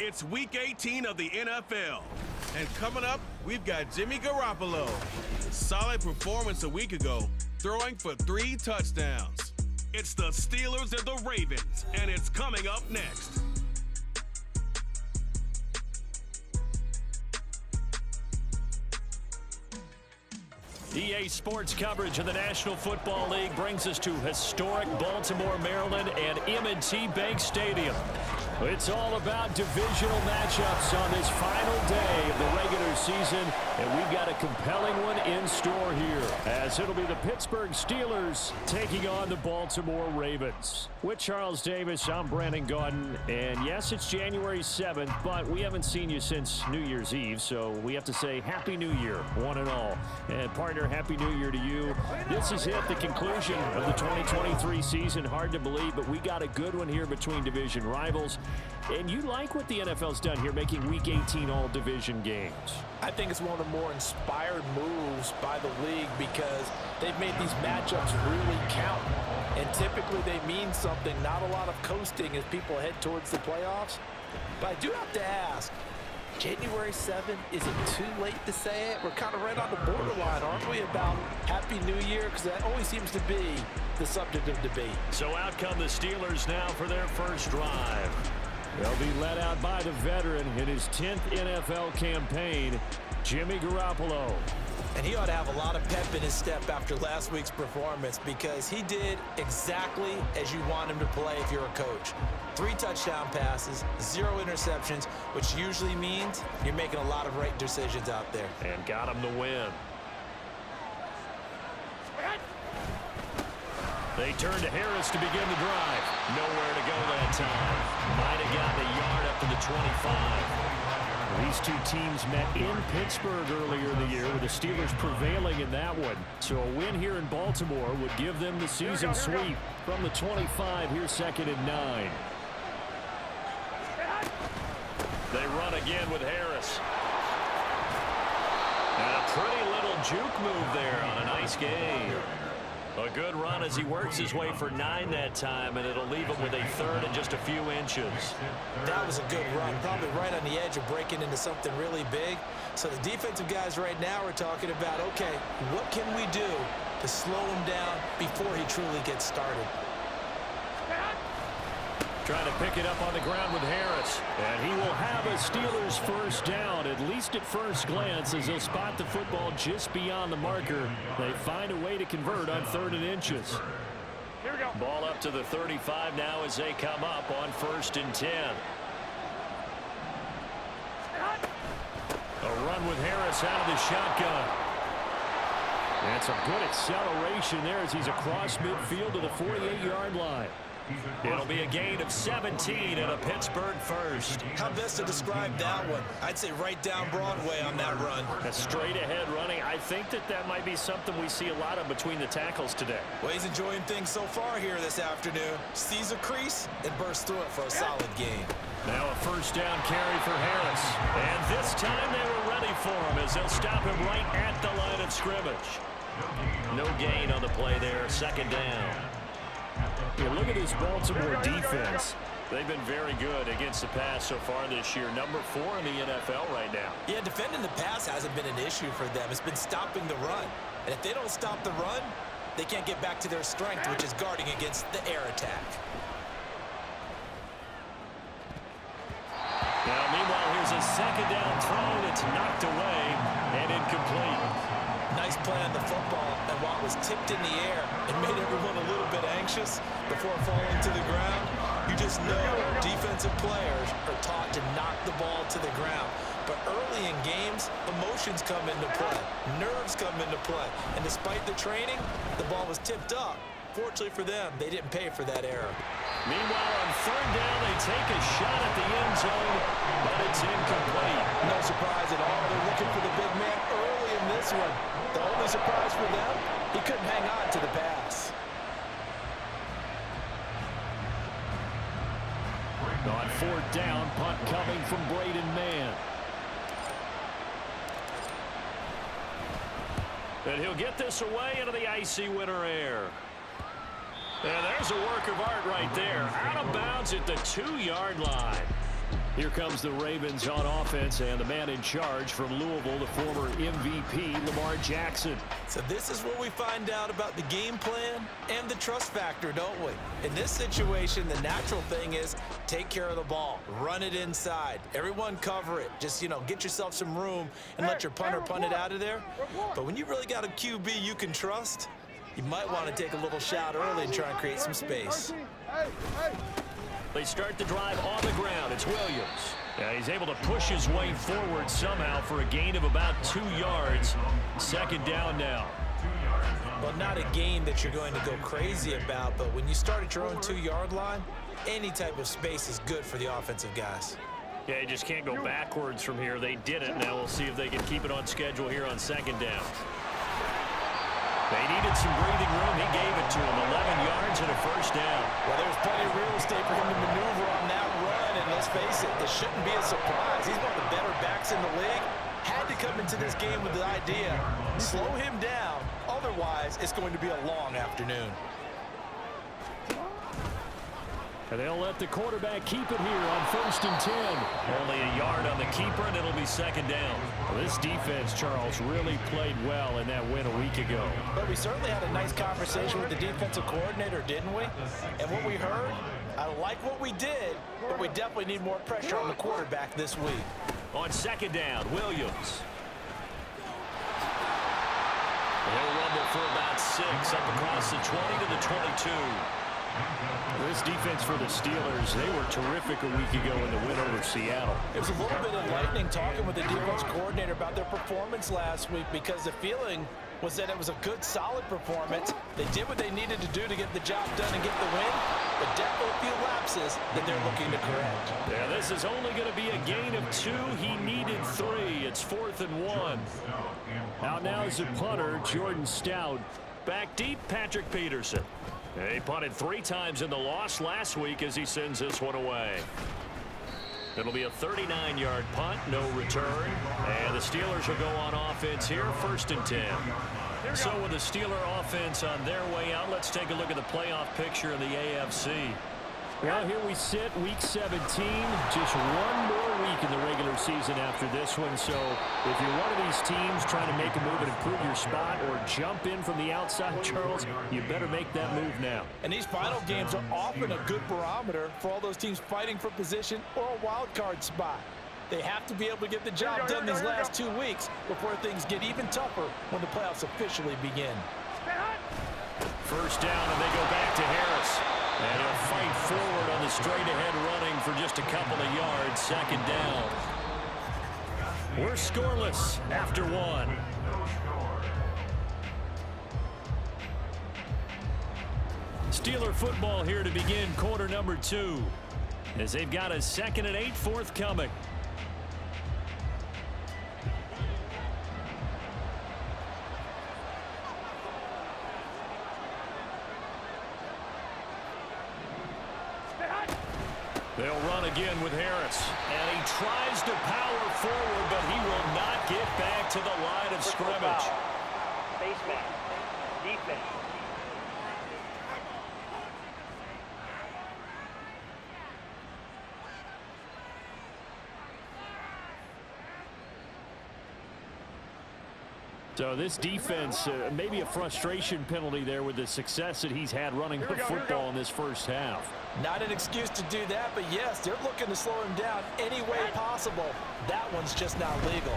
It's Week 18 of the NFL. And coming up, we've got Jimmy Garoppolo. Solid performance a week ago, throwing for 3 touchdowns. It's the Steelers and the Ravens, and it's coming up next. EA Sports coverage of the National Football League brings us to historic Baltimore, Maryland, and M&T Bank Stadium. It's all about divisional matchups on this final day of the regular season, and we've got a compelling one in store here, as it'll be the Pittsburgh Steelers taking on the Baltimore Ravens. With Charles Davis, I'm Brandon Gaudin, and yes, it's January 7th, but we haven't seen you since New Year's Eve, so we have to say Happy New Year, one and all. And partner, Happy New Year to you. This is it, the conclusion of the 2023 season. Hard to believe, but we got a good one here between division rivals. And you like what the NFL's done here, making Week 18 all division games. I think it's one of the more inspired moves by the league because they've made these matchups really count. And typically they mean something, not a lot of coasting as people head towards the playoffs. But I do have to ask, January 7th, is it too late to say it? We're kind of right on the borderline, aren't we, about Happy New Year? Because that always seems to be the subject of debate. So out come the Steelers now for their first drive. They'll be led out by the veteran in his 10th NFL campaign, Jimmy Garoppolo. And he ought to have a lot of pep in his step after last week's performance because he did exactly as you want him to play if you're a coach. 3 touchdown passes, 0 interceptions, which usually means you're making a lot of right decisions out there. And got him the win. They turn to Harris to begin the drive. Nowhere to go that time. Might have gotten a yard up to the 25. These two teams met in Pittsburgh earlier in the year with the Steelers prevailing in that one. So a win here in Baltimore would give them the season sweep from the 25. Here's 2nd and 9. They run again with Harris. And a pretty little juke move there on a nice game. A good run as he works his way for 9 that time, and it'll leave him with a 3rd and just a few inches. That was a good run, probably right on the edge of breaking into something really big. So the defensive guys right now are talking about, okay, what can we do to slow him down before he truly gets started? Trying to pick it up on the ground with Harris. And he will have a Steelers first down, at least at first glance, as they'll spot the football just beyond the marker. They find a way to convert on 3rd and inches. Here we go. Ball up to the 35 now as they come up on 1st and 10. A run with Harris out of the shotgun. That's a good acceleration there as he's across midfield to the 48-yard line. It'll be a gain of 17 and a Pittsburgh first. How best to describe that one? I'd say right down Broadway on that run. A straight ahead running. I think that might be something we see a lot of between the tackles today. Well, he's enjoying things so far here this afternoon. Sees a crease and bursts through it for a solid gain. Now a first down carry for Harris. And this time they were ready for him as they'll stop him right at the line of scrimmage. No gain on the play there. 2nd down. Yeah, look at this Baltimore defense. They've been very good against the pass so far this year. Number 4 in the NFL right now. Yeah, defending the pass hasn't been an issue for them. It's been stopping the run. And if they don't stop the run, they can't get back to their strength, which is guarding against the air attack. Now, meanwhile, here's a 2nd down throw that's knocked away and incomplete. Nice play on the football, and while it was tipped in the air and made everyone a little bit anxious before falling to the ground, you just know defensive players are taught to knock the ball to the ground. But early in games, emotions come into play, nerves come into play, and despite the training, the ball was tipped up. Fortunately for them, they didn't pay for that error. Meanwhile, on 3rd down, they take a shot at the end zone, but it's incomplete. No surprise at all. They're looking for the big man early in this one. The only surprise for them, he couldn't hang on to the pass. On 4th down, punt coming from Braden Mann. And he'll get this away into the icy winter air. And there's a work of art right there. Out of bounds at the 2-yard line. Here comes the Ravens on offense, and the man in charge from Louisville, the former MVP, Lamar Jackson. So this is where we find out about the game plan and the trust factor, don't we? In this situation, the natural thing is take care of the ball. Run it inside. Everyone cover it. Just, get yourself some room and let your punter punt it out of there. But when you really got a QB you can trust, you might want to take a little shot early and try and create some space. They start the drive on the ground. It's Williams. Yeah, he's able to push his way forward somehow for a gain of about 2 yards. Second down now. Well, not a gain that you're going to go crazy about, but when you start at your own 2-yard line, any type of space is good for the offensive guys. Yeah, you just can't go backwards from here. They did it. Now we'll see if they can keep it on schedule here on second down. They needed some breathing room. He gave it to him. 11 yards and a first down. Well, there's plenty of real estate for him to maneuver on that run, and let's face it, this shouldn't be a surprise. He's one of the better backs in the league. Had to come into this game with the idea, slow him down. Otherwise, it's going to be a long afternoon. And they'll let the quarterback keep it here on 1st and 10. Only a yard on the keeper, and it'll be second down. Well, this defense, Charles, really played well in that win a week ago. But we certainly had a nice conversation with the defensive coordinator, didn't we? And what we heard, I like what we did, but we definitely need more pressure on the quarterback this week. On second down, Williams. He'll rumble for about 6, up across the 20 to the 22. This defense for the Steelers, they were terrific a week ago in the win over Seattle. It was a little bit enlightening talking with the defense coordinator about their performance last week, because the feeling was that it was a good, solid performance. They did what they needed to do to get the job done and get the win, but definitely a few lapses that they're looking to correct. Yeah, this is only going to be a gain of 2. He needed 3. It's 4th and 1. Out now is the punter, Jordan Stout. Back deep, Patrick Peterson. He punted 3 times in the loss last week as he sends this one away. It'll be a 39-yard punt, no return. And the Steelers will go on offense here, 1st and 10. So with the Steeler offense on their way out, let's take a look at the playoff picture in the AFC. Well, here we sit, week 17. Just one more week in the regular season after this one. So if you're one of these teams trying to make a move and improve your spot or jump in from the outside, Charles, you better make that move now. And these final games are often a good barometer for all those teams fighting for position or a wild card spot. They have to be able to get the job done these last 2 weeks before things get even tougher when the playoffs officially begin. First down, and they go back to Harris. And he'll fight forward on the straight-ahead running for just a couple of yards. Second down. We're scoreless after 1. Steeler football here to begin quarter number 2. As they've got a 2nd and 8 forthcoming. They'll run again with Harris. And he tries to power forward, but he will not get back to the line of scrimmage. Face mask. Defense. So this defense, maybe a frustration penalty there with the success that he's had running the football in this first half. Not an excuse to do that, but yes, they're looking to slow him down any way possible. That one's just not legal.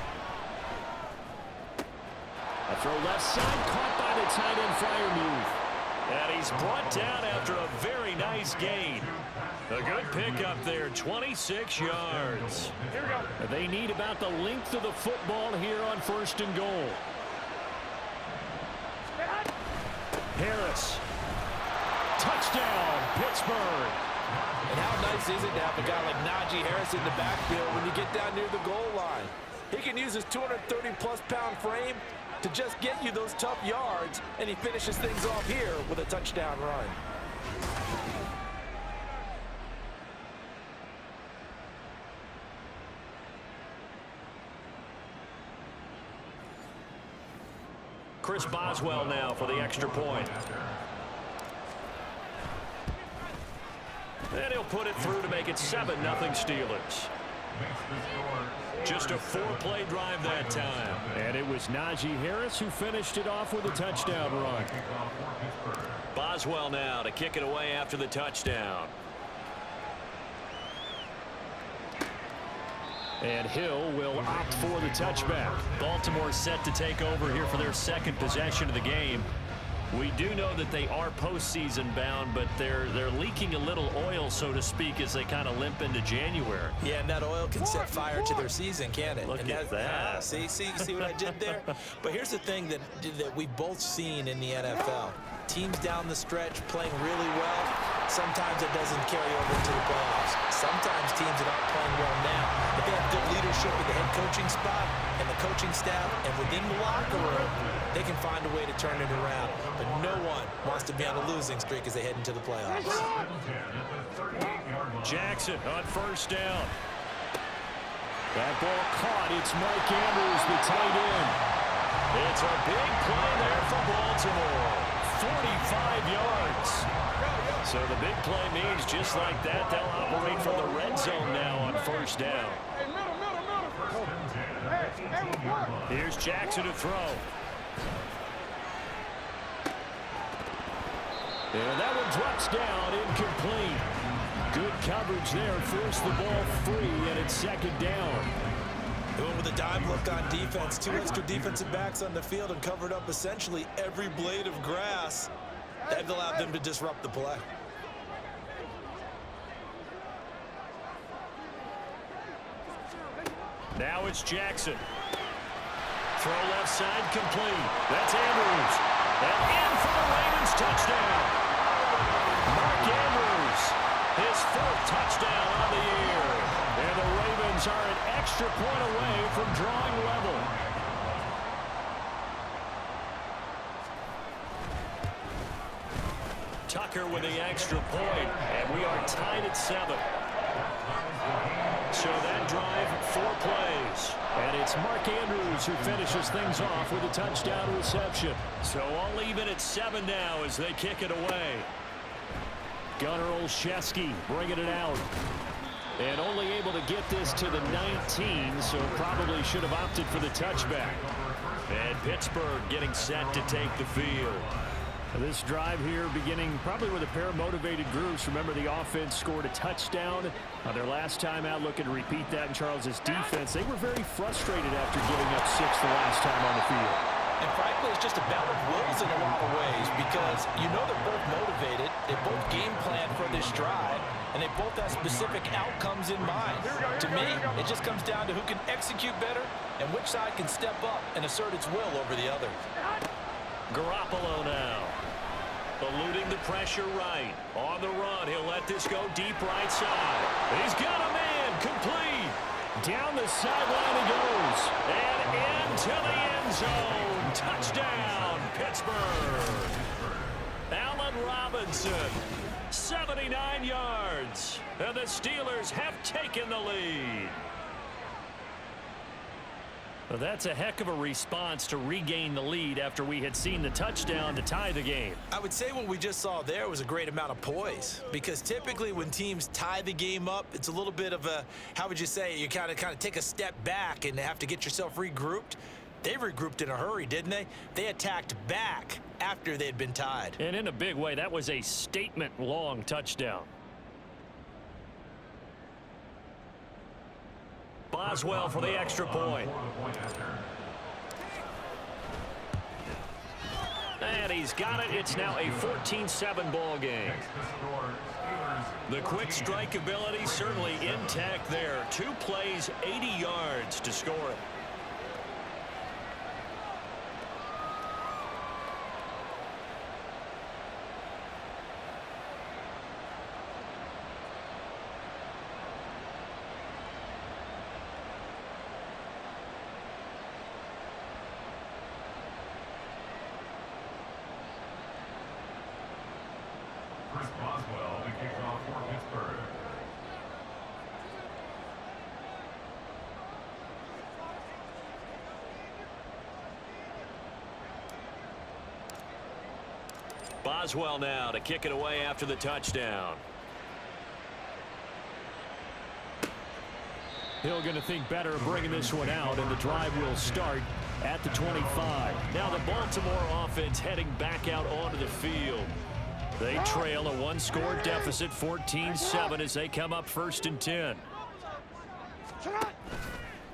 A throw left side, caught by the tight end flyer move. And he's brought down after a very nice gain. A good pickup there, 26 yards. They need about the length of the football here on 1st and goal. Harris. Touchdown, Pittsburgh. And how nice is it to have a guy like Najee Harris in the backfield when you get down near the goal line? He can use his 230-plus pound frame to just get you those tough yards, and he finishes things off here with a touchdown run. Chris Boswell now for the extra point. And he'll put it through to make it 7-0 Steelers. Just a 4-play drive that time. And it was Najee Harris who finished it off with a touchdown run. Boswell now to kick it away after the touchdown. And Hill will opt for the touchback. Baltimore set to take over here for their second possession of the game. We do know that they are postseason bound, but they're leaking a little oil, so to speak, as they kind of limp into January. Yeah, and that oil can set fire to their season, can't it? Look and at that. See what I did there? But here's the thing that we've both seen in the NFL. Teams down the stretch playing really well. Sometimes it doesn't carry over into the playoffs. Sometimes teams that aren't playing well now, if they have good leadership at the head coaching spot and the coaching staff and within the locker room, they can find a way to turn it around. But no one wants to be on a losing streak as they head into the playoffs. Jackson on first down. That ball caught. It's Mike Andrews, the tight end. It's a big play there for Baltimore. 45 yards. So the big play means just like that, they'll operate from the red zone now on first down. Here's Jackson to throw. And that one drops down, incomplete. Good coverage there, forced the ball free, and it's second down. Going with a dime look on defense, 2 extra defensive backs on the field and covered up essentially every blade of grass. That allowed them to disrupt the play. Now it's Jackson. Throw left side complete. That's Andrews. And in for the Ravens touchdown. Mark Andrews, his 4th touchdown on the year. And the Ravens are an extra point away from drawing level. Tucker with the extra point, and we are tied at 7. So that drive, 4 plays. And it's Mark Andrews who finishes things off with a touchdown reception. So all even at 7 now as they kick it away. Gunnar Olszewski bringing it out. And only able to get this to the 19, so probably should have opted for the touchback. And Pittsburgh getting set to take the field. This drive here beginning probably with a pair of motivated groups. Remember, the offense scored a touchdown on their last time out. Looking to repeat that in Charles's defense. They were very frustrated after giving up 6 the last time on the field. And frankly, it's just a battle of wills in a lot of ways because you know they're both motivated. They both game plan for this drive, and they both have specific outcomes in mind. To me, it just comes down to who can execute better and which side can step up and assert its will over the other. Garoppolo now. Eluding the pressure right. On the run, he'll let this go deep right side. He's got a man, complete. Down the sideline he goes. And into the end zone. Touchdown, Pittsburgh. Allen Robinson, 79 yards. And the Steelers have taken the lead. Well, that's a heck of a response to regain the lead after we had seen the touchdown to tie the game. I would say what we just saw there was a great amount of poise because typically when teams tie the game up, it's a little bit of a, how would you say, you kind of take a step back and have to get yourself regrouped. They regrouped in a hurry, didn't they? They attacked back after they had been tied. And in a big way, that was a statement-long touchdown. Boswell for the extra point. And he's got it. It's now a 14-7 ball game. The quick strike ability certainly intact there. 2 plays, 80 yards to score it. Boswell to kick off for Pittsburgh. Boswell now to kick it away after the touchdown. Hill going to think better of bringing this one out, and the drive will start at the 25. Now the Baltimore offense heading back out onto the field. They trail a one-score deficit, 14-7, as they come up 1st and 10.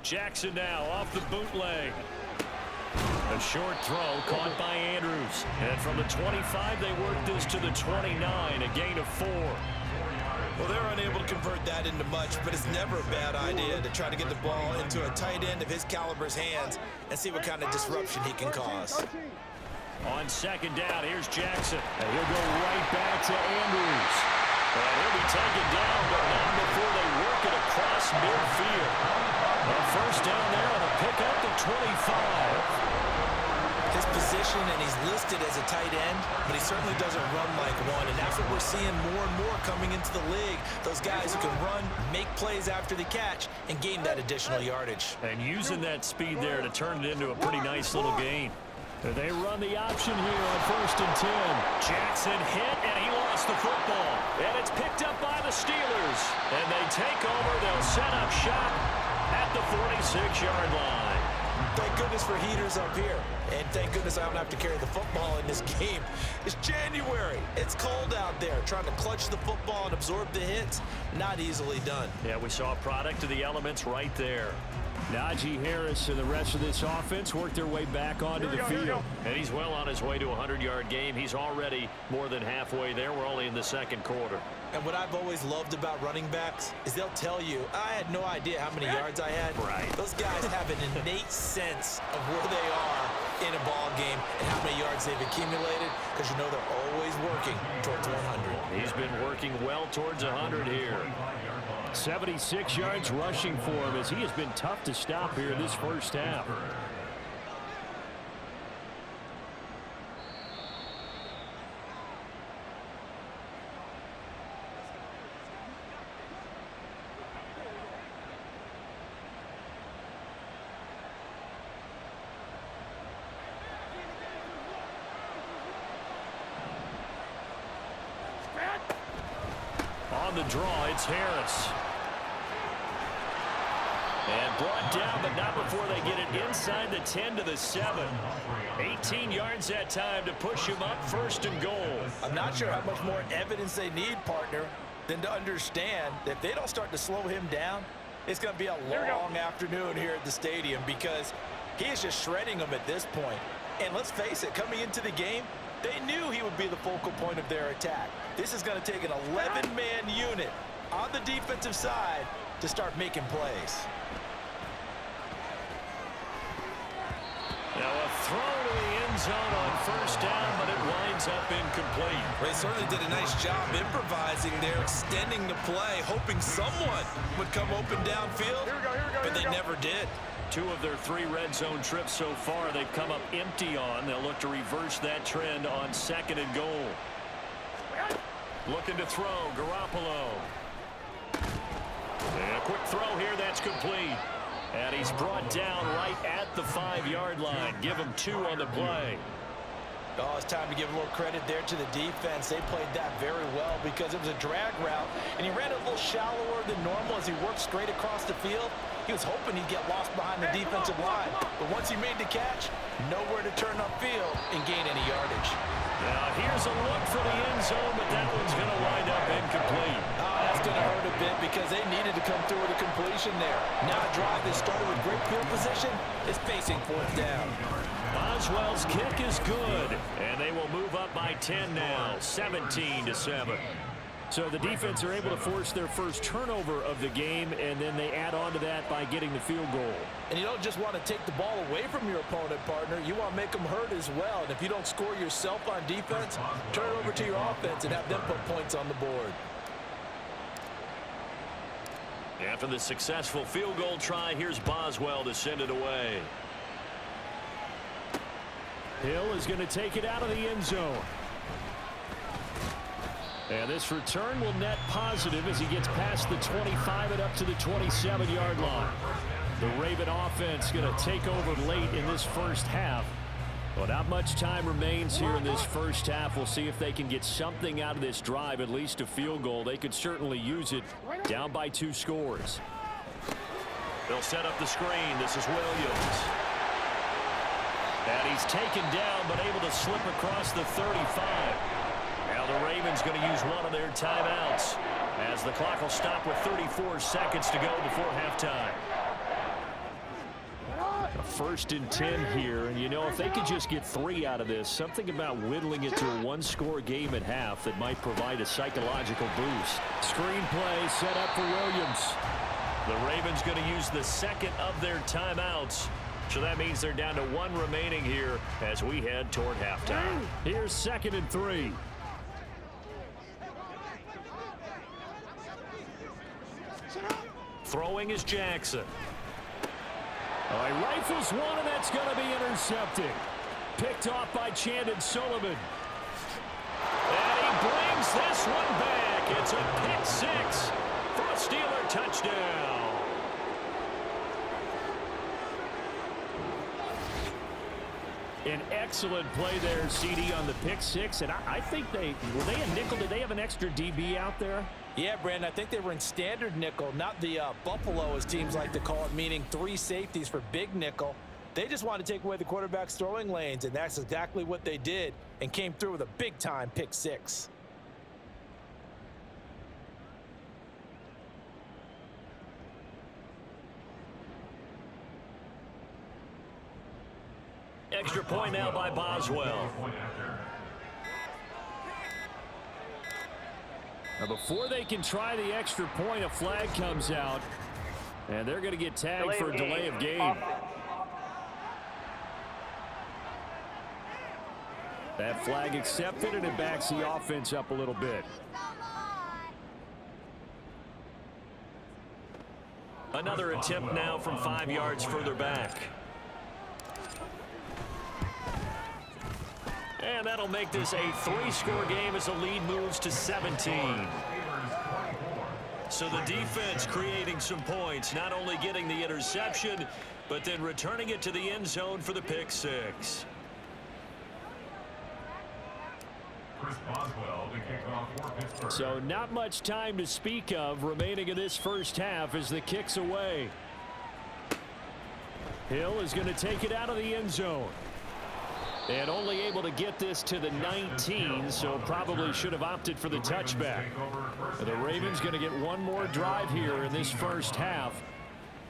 Jackson now off the bootleg. A short throw caught by Andrews. And from the 25, they work this to the 29, a gain of 4. Well, they're unable to convert that into much, but it's never a bad idea to try to get the ball into a tight end of his caliber's hands and see what kind of disruption he can cause. On 2nd down, here's Jackson. And he'll go right back to Andrews. And he'll be taken down, but not before they work it across midfield. A 1st down there on a pickup to 25. His position, and he's listed as a tight end, but he certainly doesn't run like one, and that's what we're seeing more and more coming into the league. Those guys who can run, make plays after the catch, and gain that additional yardage. And using that speed there to turn it into a pretty nice little gain. They run the option here on 1st and 10. Jackson hit, and he lost the football. And it's picked up by the Steelers. And they take over. They'll set up shop at the 46-yard line. Thank goodness for heaters up here. And thank goodness I don't have to carry the football in this game. It's January. It's cold out there. Trying to clutch the football and absorb the hits, not easily done. Yeah, we saw a product of the elements right there. Najee Harris and the rest of this offense work their way back onto the field. And he's well on his way to a 100-yard game. He's already more than halfway there. We're only in the 2nd quarter. And what I've always loved about running backs is they'll tell you, I had no idea how many yards I had. Right. Those guys have an innate sense of where they are in a ball game and how many yards they've accumulated, because you know they're always working towards 100. He's been working well towards 100 here. 76 yards rushing for him, as he has been tough to stop here in this 1st half. On the draw, it's Harris. And brought down, but not before they get it inside the 10 to the 7. 18 yards that time to push him up 1st and goal. I'm not sure how much more evidence they need, partner, than to understand that if they don't start to slow him down, it's going to be a long afternoon here at the stadium, because he is just shredding them at this point. And let's face it, coming into the game, they knew he would be the focal point of their attack. This is going to take an 11-man unit on the defensive side to start making plays. Now a throw to the end zone on 1st down, but it winds up incomplete. They certainly did a nice job improvising there, extending the play, hoping someone would come open downfield, but they never did. 2 of their 3 red zone trips so far, they've come up empty on. They'll look to reverse that trend on 2nd and goal. Looking to throw, Garoppolo. And a quick throw here, that's complete. And he's brought down right at the 5-yard line. Give him 2 on the play. Oh, it's time to give a little credit there to the defense. They played that very well because it was a drag route, and he ran a little shallower than normal as he worked straight across the field. He was hoping he'd get lost behind the defensive line, but once he made the catch, nowhere to turn upfield and gain any yardage. Now here's a look for the end zone, but that one's going to wind up incomplete. Oh, that's going to hurt a bit because they needed to come through with a completion there. Now a drive that started with great field position is facing 4th down. Boswell's kick is good, and they will move up by 10 now, 17-7. So the defense are able to force their first turnover of the game, and then they add on to that by getting the field goal. And you don't just want to take the ball away from your opponent, partner. You want to make them hurt as well. And if you don't score yourself on defense, turn it over to your offense and have them put points on the board. After the successful field goal try, here's Boswell to send it away. Hill is going to take it out of the end zone. And this return will net positive as he gets past the 25 and up to the 27-yard line. The Raven offense going to take over late in this 1st half. Well, not much time remains here in this 1st half. We'll see if they can get something out of this drive, at least a field goal. They could certainly use it down by 2 scores. They'll set up the screen. This is Williams. And he's taken down, but able to slip across the 35. Now the Ravens going to use one of their timeouts, as the clock will stop with 34 seconds to go before halftime. A 1st and 10 here, and you know, if they could just get 3 out of this, something about whittling it to a 1-score game at half that might provide a psychological boost. Screen play set up for Williams. The Ravens going to use the second of their timeouts, so that means they're down to 1 remaining here as we head toward halftime. Here's 2nd and 3. Throwing is Jackson. Oh, he rifles one, and that's going to be intercepted. Picked off by Chandon Sullivan. And he brings this one back. It's a pick 6 for a Steeler touchdown. An excellent play there, CD, on the pick 6. And I think were they a nickel? Did they have an extra DB out there? Yeah, Brandon, I think they were in standard nickel, not the Buffalo, as teams like to call it, meaning 3 safeties for big nickel. They just wanted to take away the quarterback's throwing lanes, and that's exactly what they did, and came through with a big-time pick 6. Extra point now by Boswell. Now before they can try the extra point, a flag comes out, and they're going to get tagged for a delay of game. That flag accepted, and it backs the offense up a little bit. Another attempt now from 5 yards further back. And that'll make this a 3-score game as the lead moves to 17. So the defense creating some points, not only getting the interception, but then returning it to the end zone for the pick 6. So not much time to speak of remaining in this first half as the kick's away. Hill is going to take it out of the end zone. And only able to get this to the 19, so probably should have opted for the touchback. The Ravens going to get one more drive here in this first half.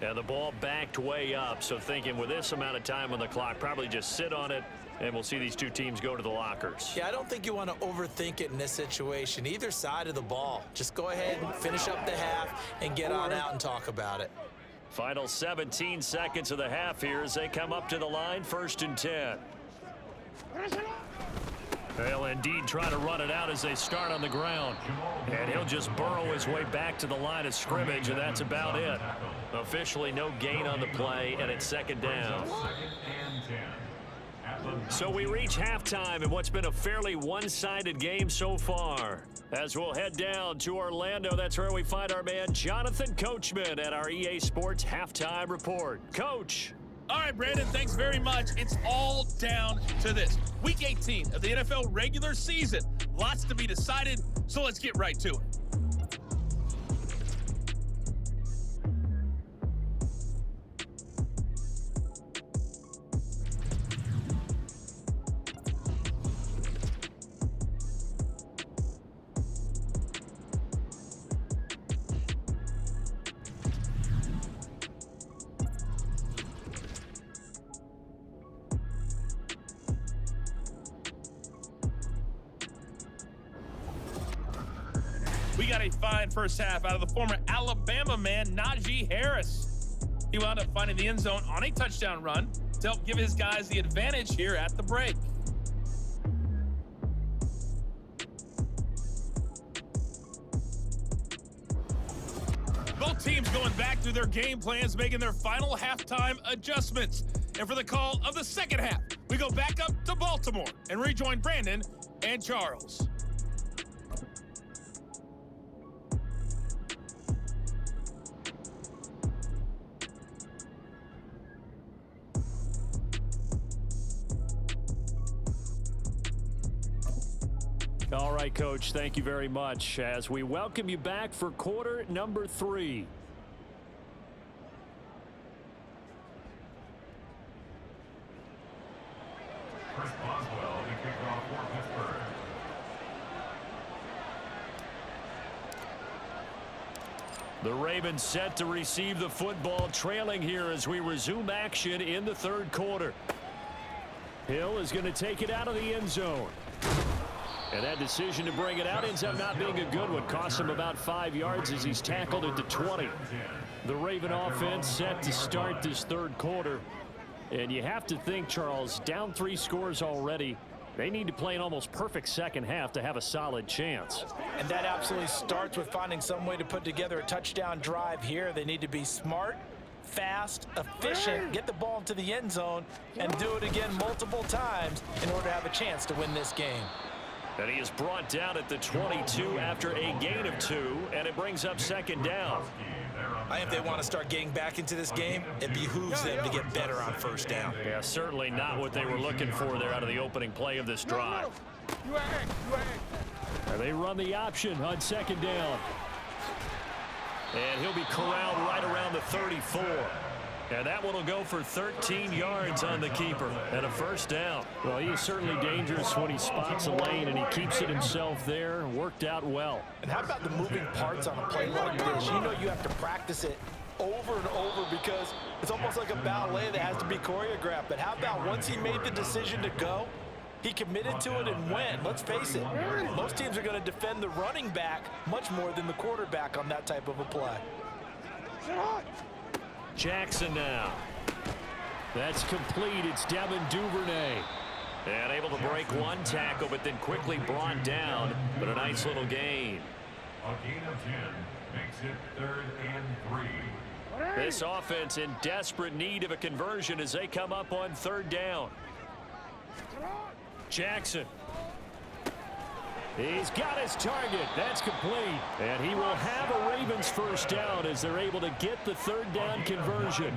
And the ball backed way up, so thinking with this amount of time on the clock, probably just sit on it, and we'll see these two teams go to the lockers. Yeah, I don't think you want to overthink it in this situation. Either side of the ball. Just go ahead and finish up the half and get on out and talk about it. Final 17 seconds of the half here as they come up to the line, 1st and 10. They'll indeed try to run it out as they start on the ground. And he'll just burrow his way back to the line of scrimmage, and that's about it. Officially no gain on the play, and it's 2nd down. So we reach halftime in what's been a fairly one-sided game so far. As we'll head down to Orlando, that's where we find our man Jonathan Coachman at our EA Sports Halftime Report. Coach. All right, Brandon, thanks very much. It's all down to this. Week 18 of the NFL regular season. Lots to be decided, so let's get right to it. We got a fine first half out of the former Alabama man, Najee Harris. He wound up finding the end zone on a touchdown run to help give his guys the advantage here at the break. Both teams going back through their game plans, making their final halftime adjustments. And for the call of the second half, we go back up to Baltimore and rejoin Brandon and Charles. All right, Coach, thank you very much as we welcome you back for quarter number 3. The Ravens set to receive the football, trailing here as we resume action in the third quarter. Hill is going to take it out of the end zone. And that decision to bring it out ends up not being a good one. Costs him about 5 yards as he's tackled at the 20. The Raven offense set to start this third quarter. And you have to think, Charles, down 3 scores already. They need to play an almost perfect second half to have a solid chance. And that absolutely starts with finding some way to put together a touchdown drive here. They need to be smart, fast, efficient, get the ball into the end zone, and do it again multiple times in order to have a chance to win this game. And he is brought down at the 22 after a gain of 2, and it brings up second down. I think if they want to start getting back into this game, it behooves them to get better on first down. Yeah, certainly not what they were looking for there out of the opening play of this drive. And they run the option on second down. And he'll be corralled right around the 34. And that one will go for 13 yards on the keeper and a first down. Well, he is certainly dangerous when he spots a lane and he keeps it himself there. Worked out well. And how about the moving parts on a play like this? You know you have to practice it over and over because it's almost like a ballet that has to be choreographed. But how about once he made the decision to go, he committed to it and went. Let's face it, most teams are going to defend the running back much more than the quarterback on that type of a play. Jackson now. That's complete. It's Devin Duvernay. And able to break one tackle, but then quickly brought down. But a nice little gain. A gain of 10 makes it 3rd and 3. This offense in desperate need of a conversion as they come up on third down. Jackson. He's got his target. That's complete. And he will have a Ravens first down as they're able to get the third down conversion.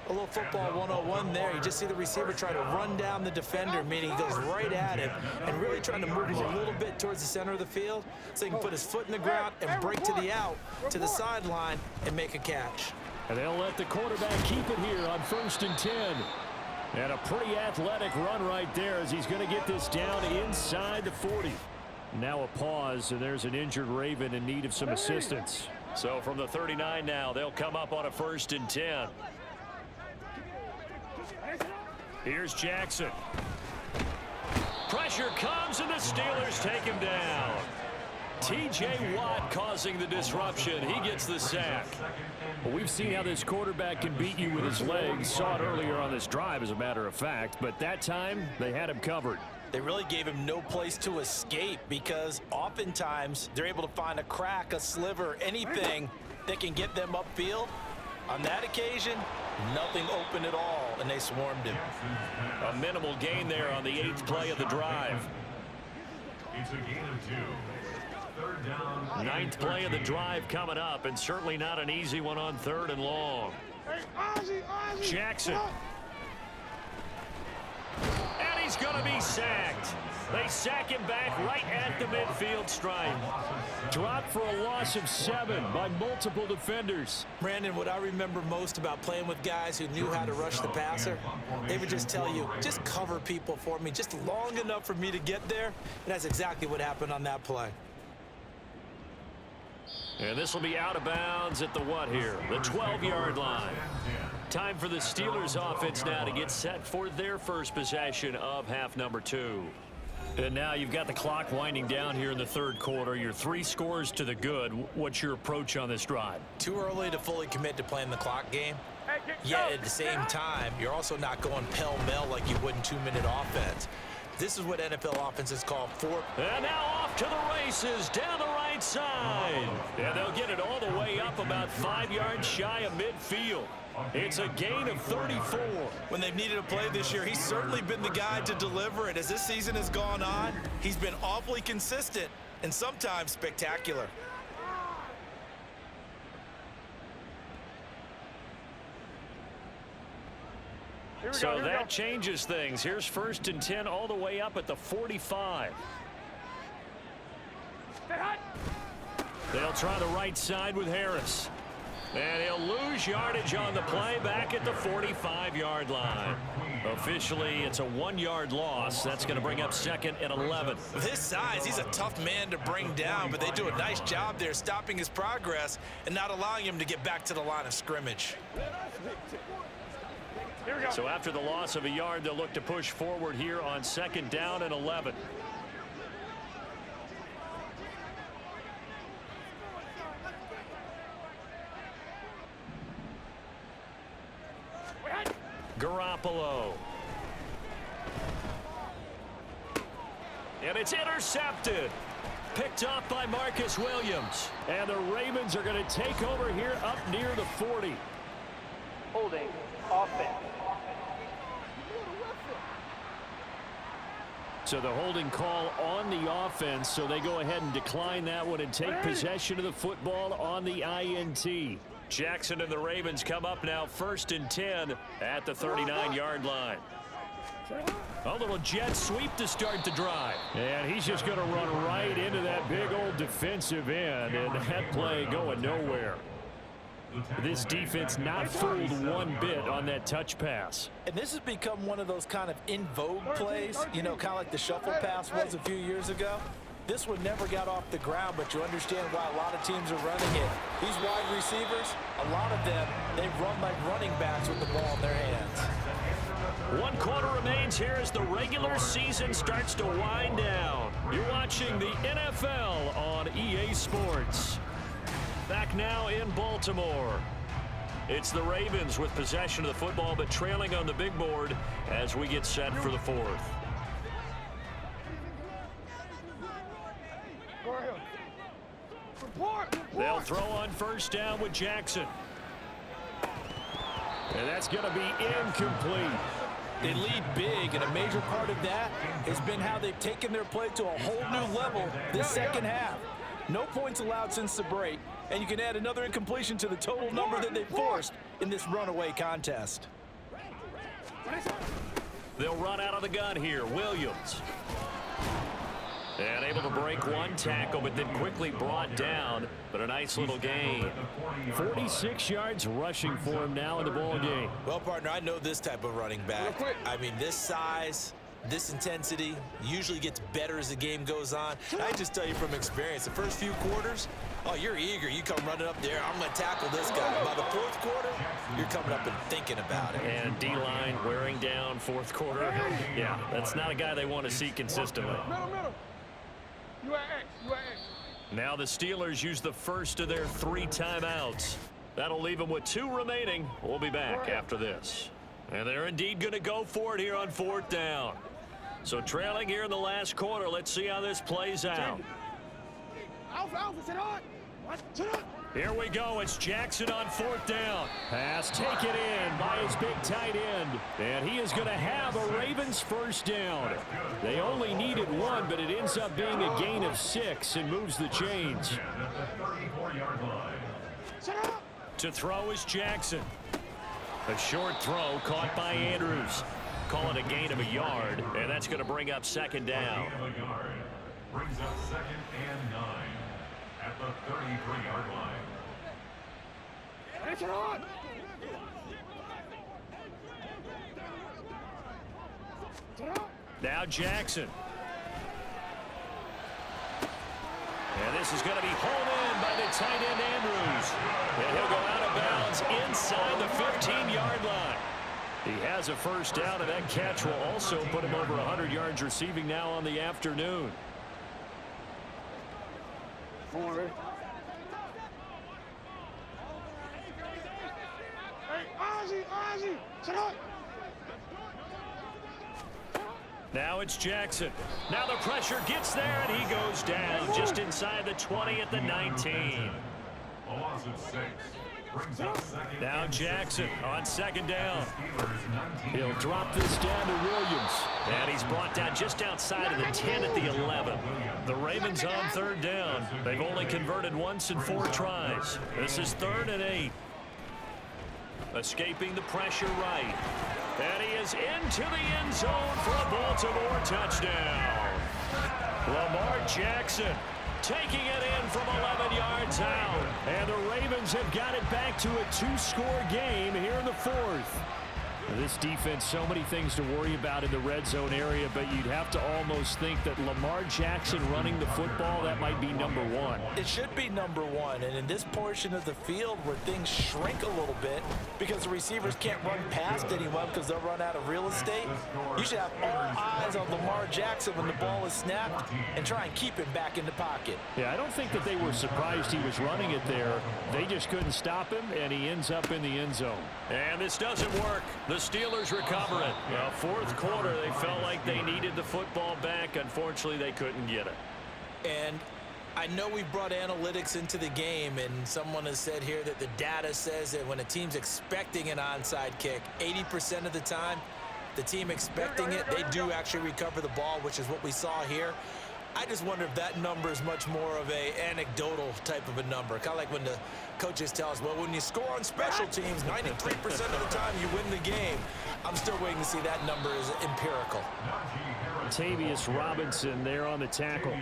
A little football 101 there. You just see the receiver try to run down the defender, meaning he goes right at him and really trying to move him a little bit towards the center of the field so he can put his foot in the ground and break to the out, to the sideline, and make a catch. And they'll let the quarterback keep it here on 1st and 10. And a pretty athletic run right there as he's going to get this down inside the 40. Now a pause, and there's an injured Raven in need of some assistance. So from the 39 now, they'll come up on a 1st and 10. Here's Jackson. Pressure comes, and the Steelers take him down. T.J. Watt causing the disruption. He gets the sack. Well, we've seen how this quarterback can beat you with his legs. Saw it earlier on this drive, as a matter of fact. But that time, they had him covered. They really gave him no place to escape because oftentimes they're able to find a crack, a sliver, anything that can get them upfield. On that occasion, nothing open at all, and they swarmed him. A minimal gain there on the 8th play of the drive. It's a gain of 2. 3rd down. 9th play of the drive coming up, and certainly not an easy one on 3rd and long. Jackson. And he's going to be sacked. They sack him back right at the midfield stripe. Dropped for a loss of 7 by multiple defenders. Brandon, what I remember most about playing with guys who knew how to rush the passer, they would just tell you, just cover people for me, just long enough for me to get there. And that's exactly what happened on that play. And this will be out of bounds at the what here? The 12-yard line. Time for the Steelers offense now to get set for their first possession of half number 2. And now you've got the clock winding down here in the third quarter. You're 3 scores to the good. What's your approach on this drive? Too early to fully commit to playing the clock game. Yet at the same time, you're also not going pell-mell like you would in 2-minute offense. This is what NFL offenses call four. And now off to the races down the right side. And they'll get it all the way up about 5 yards shy of midfield. It's a gain of 34. When they've needed a play this year, he's certainly been the guy to deliver it. As this season has gone on, he's been awfully consistent and sometimes spectacular. So that changes things. Here's 1st and 10 all the way up at the 45. They'll try the right side with Harris. And he'll lose yardage on the play back at the 45-yard line. Officially, it's a 1-yard loss. That's going to bring up 2nd and 11. With his size, he's a tough man to bring down, but they do a nice job there stopping his progress and not allowing him to get back to the line of scrimmage. So after the loss of a yard, they'll look to push forward here on 2nd down and 11. Garoppolo. And it's intercepted. Picked off by Marcus Williams. And the Ravens are going to take over here up near the 40. Holding. Offense. So the holding call on the offense, so they go ahead and decline that one and take possession of the football on the INT. Jackson and the Ravens come up now 1st and 10 at the 39-yard line. A little jet sweep to start the drive. And he's just going to run right into that big old defensive end, and that play going nowhere. This defense not fooled one bit on that touch pass. And this has become one of those kind of in vogue plays, you know, kind of like the shuffle pass was a few years ago. This one never got off the ground, but you understand why a lot of teams are running it. These wide receivers, a lot of them, they run like running backs with the ball in their hands. 1 quarter remains here as the regular season starts to wind down. You're watching the NFL on EA Sports. Back now in Baltimore. It's the Ravens with possession of the football, but trailing on the big board as we get set for the 4th. They'll throw on 1st down with Jackson. And that's going to be incomplete. They lead big, and a major part of that has been how they've taken their play to a whole new level this second half. No points allowed since the break, and you can add another incompletion to the total number that they forced in this runaway contest. They'll run out of the gun here. Williams. And able to break one tackle, but then quickly brought down. But a nice little gain. 46 yards rushing for him now in the ball game. Well, partner, I know this type of running back. I mean, this size, this intensity usually gets better as the game goes on. I just tell you from experience, the first few quarters, oh, you're eager. You come running up there. I'm going to tackle this guy. By the 4th quarter, you're coming up and thinking about it. And D-line wearing down 4th quarter. Yeah, that's not a guy they want to see consistently. Now the Steelers use the first of their 3 timeouts. That'll leave them with 2 remaining. We'll be back after this. And they're indeed going to go for it here on 4th down. So trailing here in the last quarter, let's see how this plays out. Here we go. It's Jackson on 4th down. Pass taken in by his big tight end. And he is going to have a Ravens 1st down. They only needed 1, but it ends up being a gain of 6 and moves the chains. To throw is Jackson. A short throw caught by Andrews. Call it a gain of a yard, and that's going to bring up 2nd down. Brings up 2nd and 9 at the 33-yard line. Now Jackson. And this is going to be hauled in by the tight end Andrews. And he'll go out of bounds inside the 15-yard line. He has a 1st down, and that catch will also put him over 100 yards receiving now on the afternoon. Now it's Jackson. Now the pressure gets there, and he goes down just inside the 20 at the 19. A loss of 6. Brings up 2nd. Now Jackson on 2nd down. He'll drop this down to Williams. And he's brought down just outside of the 10 at the 11. The Ravens on 3rd down. They've only converted once in 4 tries. This is 3rd and 8. Escaping the pressure right. And he is into the end zone for a Baltimore touchdown. Lamar Jackson taking it in from 11 yards out. And the Ravens have got it back to a 2-score game here in the fourth. This defense, so many things to worry about in the red zone area, but you'd have to almost think that Lamar Jackson running the football, that might be number one. It should be number one, and in this portion of the field where things shrink a little bit because the receivers can't run past anyone because they'll run out of real estate, you should have all eyes on Lamar Jackson when the ball is snapped and try and keep him back in the pocket. Yeah, I don't think that they were surprised he was running it there. They just couldn't stop him, and he ends up in the end zone. And this doesn't work. The Steelers recover it. Well, fourth quarter, they felt like they needed the football back. Unfortunately, they couldn't get it. And I know we brought analytics into the game, and someone has said here that the data says that when a team's expecting an onside kick, 80% of the time, the team expecting it, they do actually recover the ball, which is what we saw here. I just wonder if that number is much more of a anecdotal type of a number. Kind of like when the coaches tell us, well, when you score on special teams, 93% of the time you win the game. I'm still waiting to see that number is empirical. Tavius Robinson there on the tackle.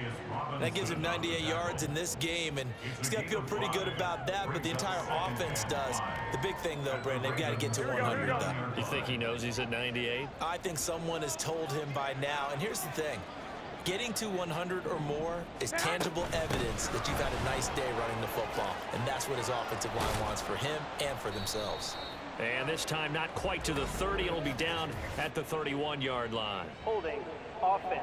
That gives him 98 yards in this game, and he's got to feel pretty good about that, but the entire offense does. The big thing, though, Brandon, they've got to get to 100, though. You think he knows he's at 98? I think someone has told him by now, and here's the thing. Getting to 100 or more is tangible evidence that you've had a nice day running the football, and that's what his offensive line wants for him and for themselves. And this time not quite to the 30. It'll be down at the 31-yard line. Holding offense.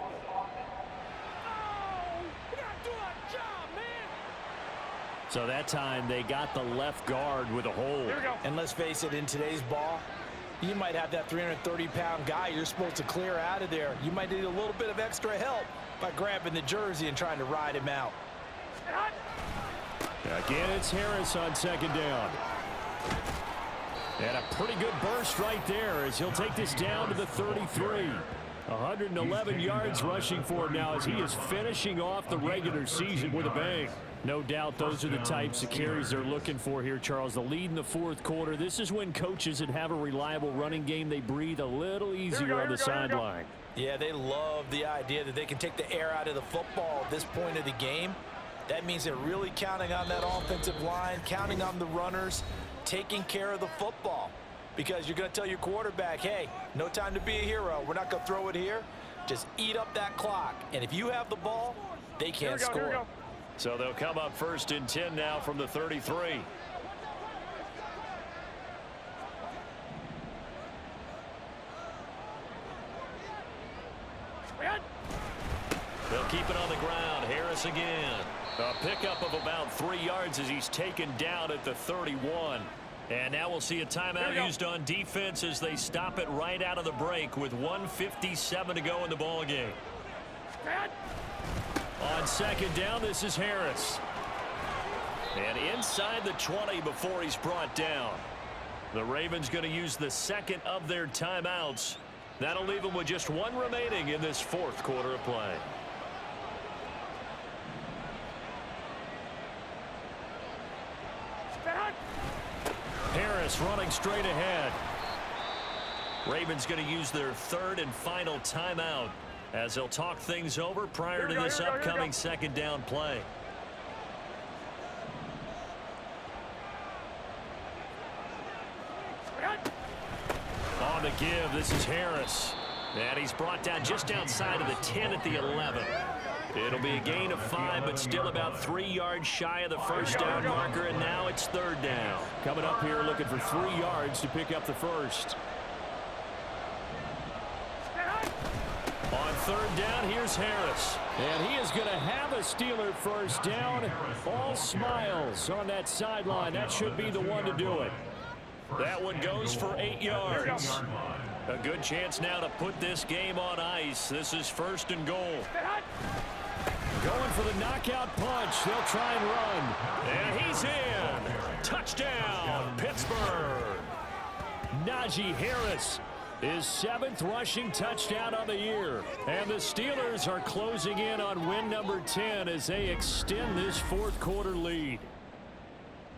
So that time they got the left guard with a hold. And let's face it, in today's ball, you might have that 330-pound guy you're supposed to clear out of there. You might need a little bit of extra help by grabbing the jersey and trying to ride him out. Again, it's Harris on second down. And a pretty good burst right there as he'll take this down to the 33. 111 yards rushing for him now as he is finishing off the regular season with a bang. No doubt those are the types of carries they're looking for here, Charles. The lead in the fourth quarter. This is when coaches that have a reliable running game, they breathe a little easier on the sideline. Yeah, they love the idea that they can take the air out of the football at this point of the game. That means they're really counting on that offensive line, counting on the runners, taking care of the football. Because you're going to tell your quarterback, hey, no time to be a hero. We're not going to throw it here. Just eat up that clock. And if you have the ball, they can't score. So they'll come up first and 10 now from the 33. They'll keep it on the ground. Harris again. A pickup of about 3 yards as he's taken down at the 31. And now we'll see a timeout used on defense as they stop it right out of the break with 1:57 to go in the ball game. On second down, this is Harris. And inside the 20 before he's brought down. The Ravens going to use the second of their timeouts. That'll leave them with just one remaining in this fourth quarter of play. Harris running straight ahead. Ravens going to use their third and final timeout as they'll talk things over prior to this upcoming second down play. On the give, this is Harris. And he's brought down just outside of the 10 at the 11. It'll be a gain of 5, but still about 3 yards shy of the first down marker, and now it's third down. Coming up here looking for 3 yards to pick up the first. On third down, here's Harris. And he is going to have a Steeler first down. All smiles on that sideline. That should be the one to do it. That one goes for 8 yards. A good chance now to put this game on ice. This is first and goal. Going for the knockout punch. They'll try and run. And he's in. Touchdown, Pittsburgh. Najee Harris, his 7th rushing touchdown on the year. And the Steelers are closing in on win number 10 as they extend this fourth quarter lead.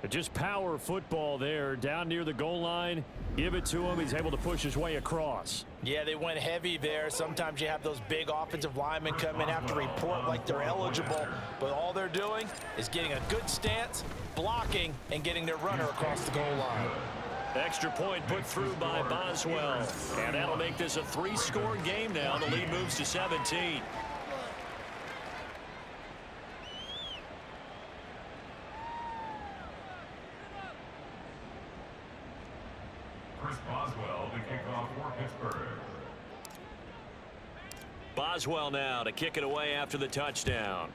Just power football there, down near the goal line. Give it to him. He's able to push his way across. Yeah, they went heavy there. Sometimes you have those big offensive linemen come in, have to report like they're eligible, but all they're doing is getting a good stance, blocking, and getting their runner across the goal line. Extra point put through by Boswell. And that'll make this a 3-score game now. The lead moves to 17. Chris Boswell to kick off for Pittsburgh. Boswell now to kick it away after the touchdown.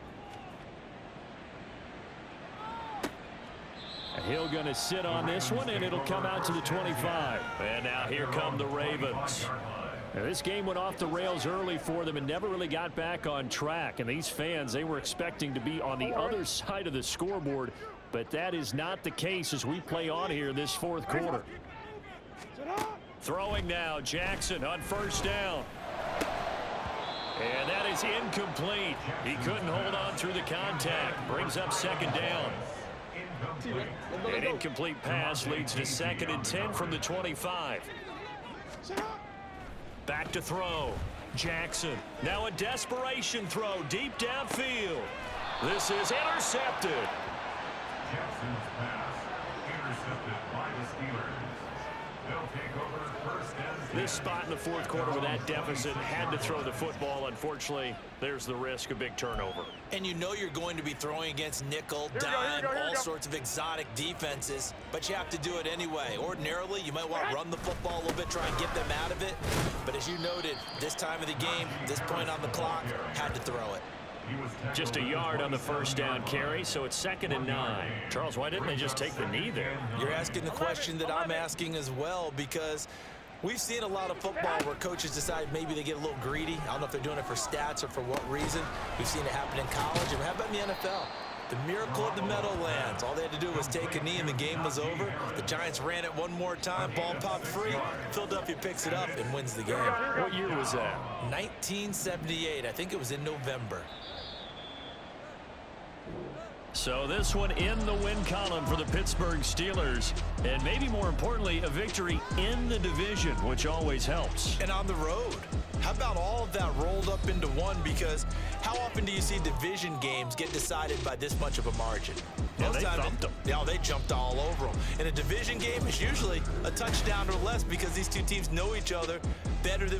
He'll going to sit on this one, and it'll come out to the 25. And now here come the Ravens. Now, this game went off the rails early for them and never really got back on track. And these fans, they were expecting to be on the other side of the scoreboard, but that is not the case as we play on here this fourth quarter. Throwing now, Jackson on first down. And that is incomplete. He couldn't hold on through the contact. Brings up second down. An incomplete pass leads to 2nd and 10 from the 25. Back to throw. Jackson. Now a desperation throw deep downfield. This is intercepted. Jackson's pass intercepted by the Steelers. They'll take over first and 10. This spot in the fourth quarter with that deficit had to throw the football. Unfortunately, there's the risk of big turnover. And you know you're going to be throwing against nickel, dime, all sorts of exotic defenses, but you have to do it anyway. Ordinarily, you might want to run the football a little bit, try and get them out of it. But as you noted, this time of the game, this point on the clock, had to throw it. Just a yard on the first down carry, so it's 2nd and 9. Charles, why didn't they just take the knee there? You're asking the question that I'm asking as well, because we've seen a lot of football where coaches decide maybe they get a little greedy. I don't know if they're doing it for stats or for what reason. We've seen it happen in college. And how about in the NFL? The miracle of the Meadowlands. All they had to do was take a knee and the game was over. The Giants ran it one more time. Ball popped free. Philadelphia picks it up and wins the game. What year was that? 1978. I think it was in November. So this one in the win column for the Pittsburgh Steelers. And maybe more importantly, a victory in the division, which always helps. And on the road. How about all of that rolled up into one? Because how often do you see division games get decided by this much of a margin? Yeah, they thumped them. Yeah, they jumped all over them. In a division game, it's usually a touchdown or less because these two teams know each other better than